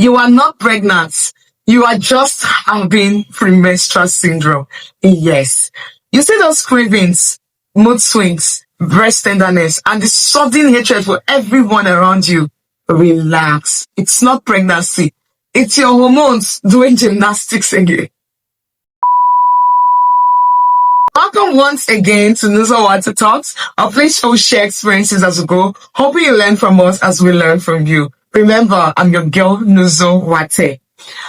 You are not pregnant. You are just having premenstrual syndrome. Yes. You see those cravings, mood swings, breast tenderness, and the sudden hatred for everyone around you. Relax. It's not pregnancy. It's your hormones doing gymnastics again. Welcome once again to Nuzo Water Talks, a place where we share experiences as we go, hoping you learn from us as we learn from you. Remember, I'm your girl, Nuzo Wate.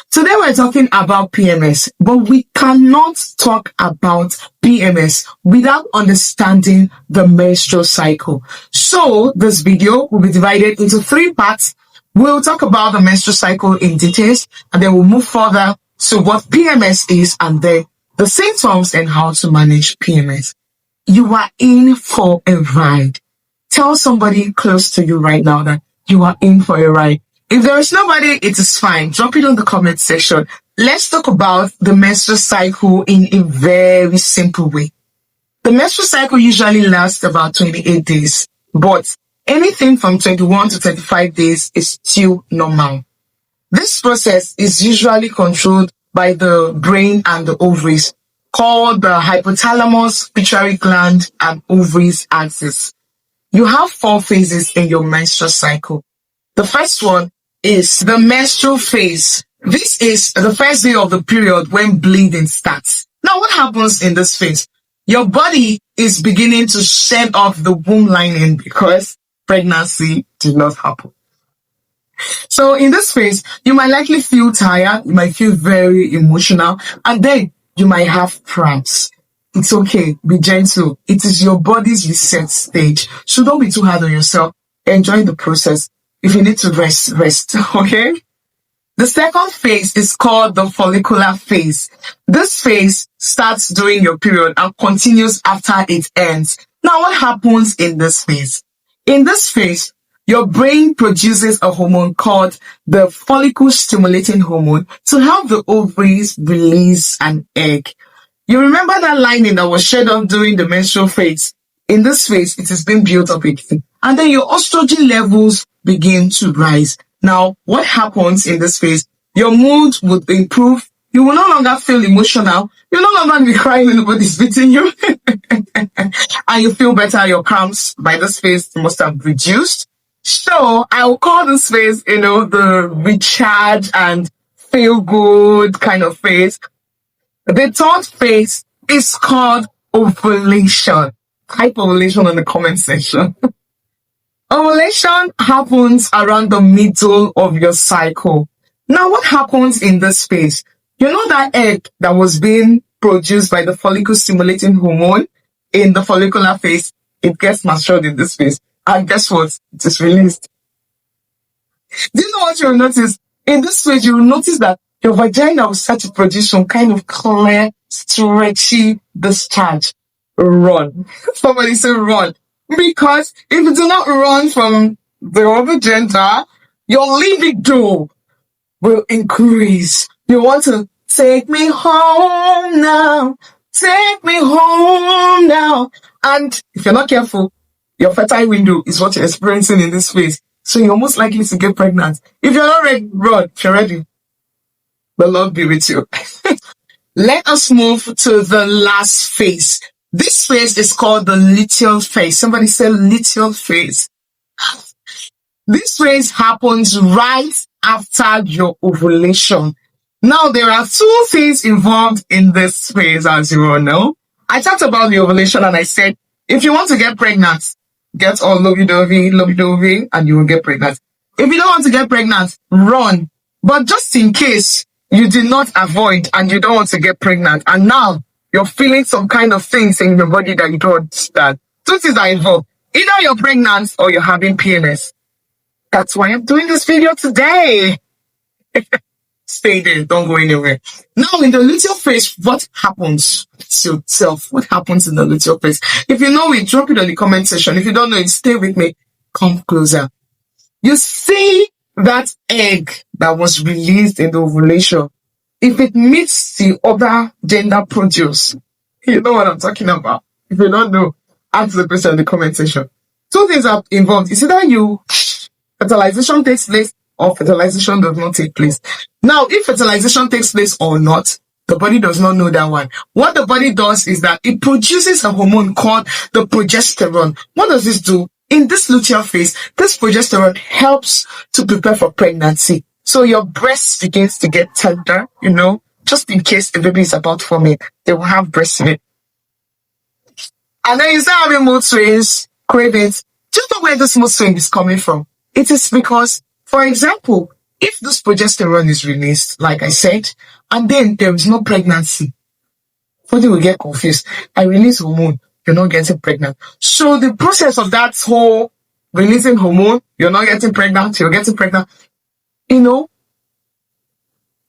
Today we're talking about PMS, but we cannot talk about PMS without understanding the menstrual cycle. So this video will be divided into 3 parts. We'll talk about the menstrual cycle in details, and then we'll move further to what PMS is, and then the symptoms and how to manage PMS. You are in for a ride. Tell somebody close to you right now that you are in for a ride. If there is nobody, it is fine. Drop it on the comment section. Let's talk about the menstrual cycle in a very simple way. The menstrual cycle usually lasts about 28 days, but anything from 21 to 35 days is still normal. This process is usually controlled by the brain and the ovaries, called the hypothalamus, pituitary gland, and ovaries axis. You have 4 phases in your menstrual cycle. The first one is the menstrual phase. This is the first day of the period when bleeding starts. Now, what happens in this phase? Your body is beginning to shed off the womb lining because pregnancy did not happen. So in this phase, you might likely feel tired, you might feel very emotional, and then you might have cramps. It's okay, be gentle. It is your body's reset stage. So don't be too hard on yourself. Enjoy the process. If you need to rest, okay? The second phase is called the follicular phase. This phase starts during your period and continues after it ends. Now, what happens in this phase? In this phase, your brain produces a hormone called the follicle-stimulating hormone to help the ovaries release an egg. You remember that lining that was shed off during the menstrual phase? In this phase, it is being built up again. And then your estrogen levels begin to rise. Now, what happens in this phase? Your mood would improve. You will no longer feel emotional. You'll no longer be crying when nobody's beating you. And you feel better. Your cramps by this phase must have reduced. So I will call this phase, the recharge and feel good kind of phase. The third phase is called ovulation. Type ovulation in the comment section. Ovulation happens around the middle of your cycle. Now, what happens in this phase? You know that egg that was being produced by the follicle-stimulating hormone in the follicular phase? It gets matured in this phase. And guess what? It is released. Do you know what you will notice? In this phase, you will notice that your vagina will start to produce some kind of clear, stretchy discharge. Run. Somebody say run. Because if you do not run from the other gender, your libido will increase. You want to take me home now. Take me home now. And if you're not careful, your fertile window is what you're experiencing in this phase. So you're most likely to get pregnant. If you're not ready, run. If you're ready, the Lord be with you. Let us move to the last phase. This phase is called the luteal phase. Somebody say luteal phase. This phase happens right after your ovulation. Now, there are 2 things involved in this phase, as you all know. I talked about the ovulation and I said, if you want to get pregnant, get all lovey-dovey, and you will get pregnant. If you don't want to get pregnant, run. But just in case you did not avoid and you don't want to get pregnant, and now you're feeling some kind of things in your body that you don't understand, 2 things are involved. Either you're pregnant or you're having PMS. That's why I'm doing this video today. Stay there, don't go anywhere. Now, in the luteal phase, what happens to yourself? What happens in the luteal phase? If you know it, drop it on the comment section. If you don't know it, stay with me. Come closer. You see that egg that was released in the ovulation. If it meets the other gender produce, you know what I'm talking about. If you don't know, ask the person in the comment section. 2 things are involved. It's either fertilization takes place or fertilization does not take place. Now, if fertilization takes place or not, the body does not know that one. What the body does is that it produces a hormone called the progesterone. What does this do? In this luteal phase, this progesterone helps to prepare for pregnancy. So your breast begins to get tender, just in case the baby is about forming, they will have breast milk. And then you start having mood swings, cravings. Do you know where this mood swing is coming from? It is because, for example, if this progesterone is released, like I said, and then there is no pregnancy, body will get confused. I release hormone, you're not getting pregnant. So the process of that whole releasing hormone, you're not getting pregnant, you're getting pregnant,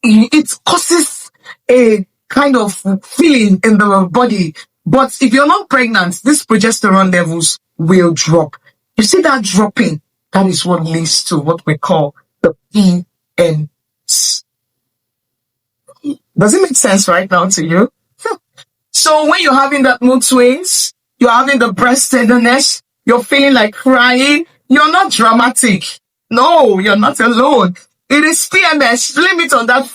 it causes a kind of feeling in the body. But if you're not pregnant, these progesterone levels will drop. You see that dropping? That is what leads to what we call the PMS. Does it make sense right now to you? So when you're having that mood swings, you're having the breast tenderness, you're feeling like crying, you're not dramatic. No, you're not alone. It is PMS. Blame it on that.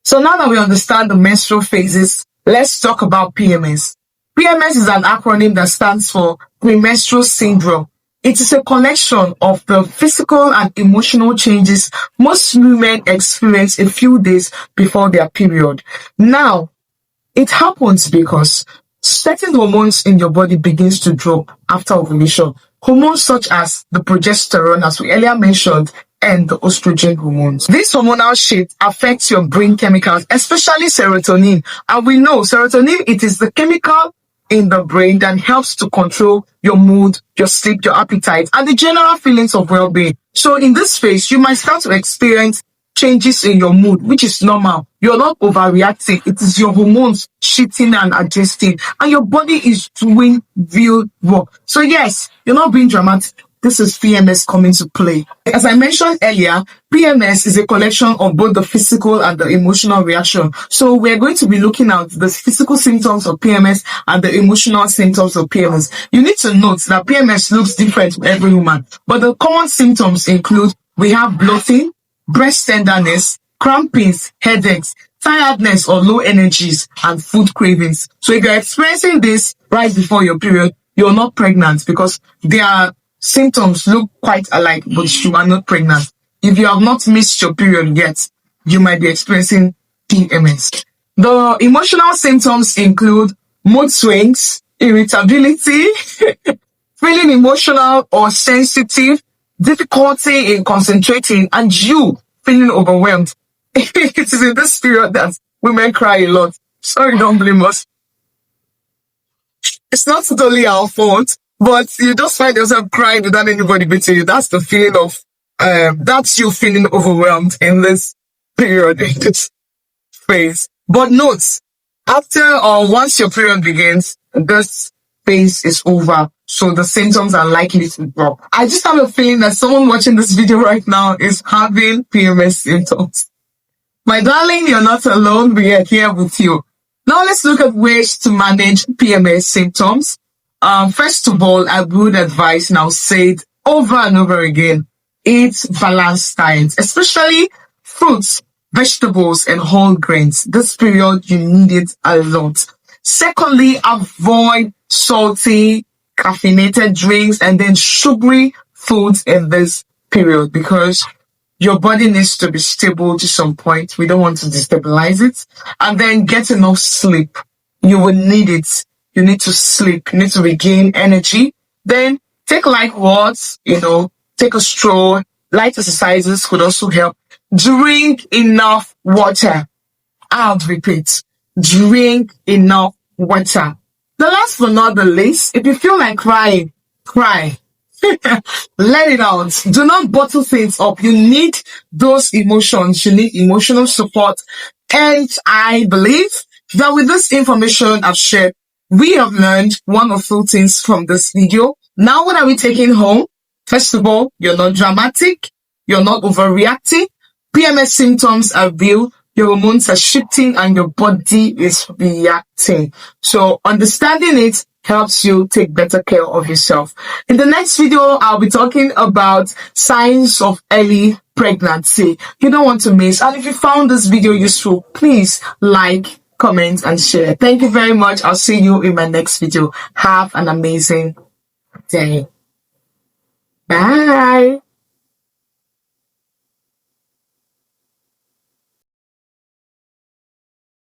So now that we understand the menstrual phases, let's talk about PMS. PMS is an acronym that stands for Premenstrual Syndrome. It is a collection of the physical and emotional changes most women experience a few days before their period. Now, it happens because certain hormones in your body begins to drop after ovulation. Hormones such as the progesterone, as we earlier mentioned, and the estrogen hormones. This hormonal shift affects your brain chemicals, especially serotonin. And we know serotonin, it is the chemical in the brain that helps to control your mood, your sleep, your appetite, and the general feelings of well-being. So in this phase, you might start to experience changes in your mood, which is normal. You're not overreacting. It is your hormones shifting and adjusting, and your body is doing real work. So yes, you're not being dramatic. This is PMS coming to play. As I mentioned earlier, PMS is a collection of both the physical and the emotional reaction. So we're going to be looking at the physical symptoms of PMS and the emotional symptoms of PMS. You need to note that PMS looks different for every woman, but the common symptoms include we have bloating, breast tenderness, crampings, headaches, tiredness or low energies, and food cravings. So if you're experiencing this right before your period, you're not pregnant because their symptoms look quite alike, but you are not pregnant. If you have not missed your period yet, you might be experiencing PMS. The emotional symptoms include mood swings, irritability, feeling emotional or sensitive, difficulty in concentrating, and you feeling overwhelmed. It is in this period that women cry a lot. Sorry, don't blame us. It's not totally our fault, but you just find yourself crying without anybody beating you. That's the feeling of, that's you feeling overwhelmed in this period, in this phase. But note, after or once your period begins, this phase is over. So the symptoms are likely to drop. I just have a feeling that someone watching this video right now is having PMS symptoms. My darling, you're not alone. We are here with you. Now let's look at ways to manage PMS symptoms. First of all, I would advise, now say it over and over again, eat balanced diets, especially fruits, vegetables, and whole grains. This period, you need it a lot. Secondly, avoid salty, caffeinated drinks and then sugary foods in this period because your body needs to be stable to some point. We don't want to destabilize it. And then get enough sleep. You will need it. You need to sleep. You need to regain energy. Then take light walks, take a stroll. Light exercises could also help. Drink enough water. I'll repeat. Drink enough water. The last but not the least, if you feel like crying, cry. Let it out. Do not bottle things up. You need those emotions. You need emotional support. And I believe that with this information I've shared, we have learned one or two things from this video. Now, what are we taking home? First of all, you're not dramatic. You're not overreacting. PMS symptoms are real. Your hormones are shifting and your body is reacting. So understanding it helps you take better care of yourself. In the next video, I'll be talking about signs of early pregnancy. You don't want to miss. And if you found this video useful, please like, comment, and share. Thank you very much. I'll see you in my next video. Have an amazing day. Bye.